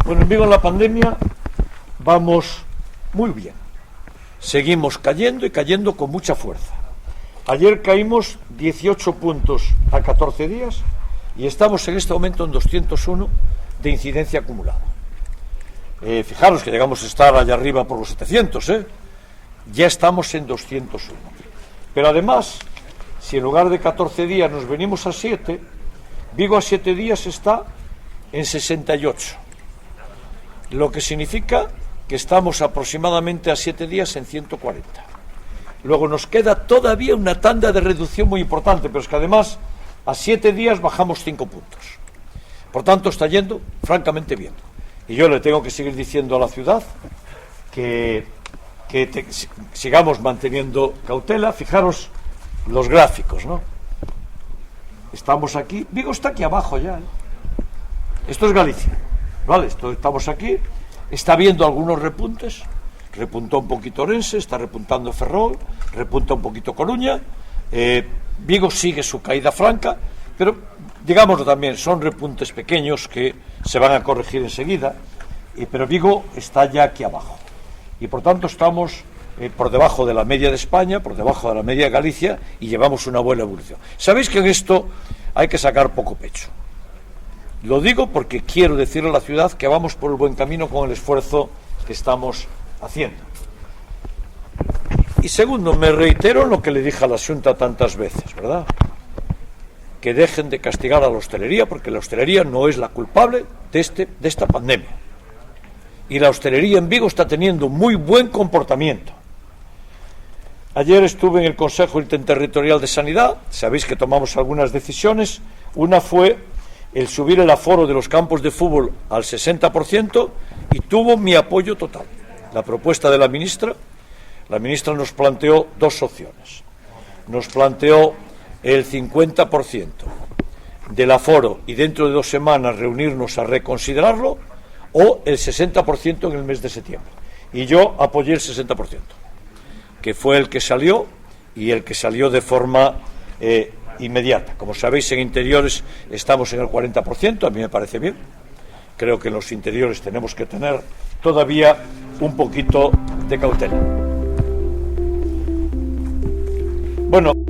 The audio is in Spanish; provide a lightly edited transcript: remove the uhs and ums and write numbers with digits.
Bueno, en Vigo en la pandemia vamos muy bien. Seguimos cayendo y cayendo con mucha fuerza. Ayer caímos 18 puntos a 14 días y estamos en este momento en 201 de incidencia acumulada. Fijaros que llegamos a estar allá arriba por los 700, ya estamos en 201. Pero además, si en lugar de 14 días nos venimos a 7, Vigo a 7 días está en 68. Lo que significa que estamos aproximadamente a 7 días en 140. Luego nos queda todavía una tanda de reducción muy importante, pero es que además a 7 días bajamos 5 puntos. Por tanto, está yendo francamente bien. Y yo le tengo que seguir diciendo a la ciudad que sigamos manteniendo cautela. Fijaros los gráficos, ¿no? Estamos aquí, Vigo está aquí abajo ya, Esto es Galicia, ¿vale? Estamos aquí, está viendo algunos repuntes, repuntó un poquito Orense, está repuntando Ferrol, repunta un poquito Coruña, Vigo sigue su caída franca, pero digámoslo también, son repuntes pequeños que se van a corregir enseguida, pero Vigo está ya aquí abajo, y por tanto estamos por debajo de la media de España, por debajo de la media de Galicia, y llevamos una buena evolución. Sabéis que en esto hay que sacar poco pecho. Lo digo porque quiero decirle a la ciudad que vamos por el buen camino con el esfuerzo que estamos haciendo. Y segundo, me reitero en lo que le dije a la Xunta tantas veces, ¿verdad? Que dejen de castigar a la hostelería, porque la hostelería no es la culpable de esta pandemia. Y la hostelería en Vigo está teniendo muy buen comportamiento. Ayer estuve en el Consejo Interterritorial de Sanidad, sabéis que tomamos algunas decisiones, una fue el subir el aforo de los campos de fútbol al 60% y tuvo mi apoyo total. La propuesta de la ministra nos planteó dos opciones. Nos planteó el 50% del aforo y dentro de 2 semanas reunirnos a reconsiderarlo, o el 60% en el mes de septiembre. Y yo apoyé el 60%, que fue el que salió y el que salió de forma inmediata. Como sabéis, en interiores estamos en el 40%, a mí me parece bien. Creo que en los interiores tenemos que tener todavía un poquito de cautela. Bueno.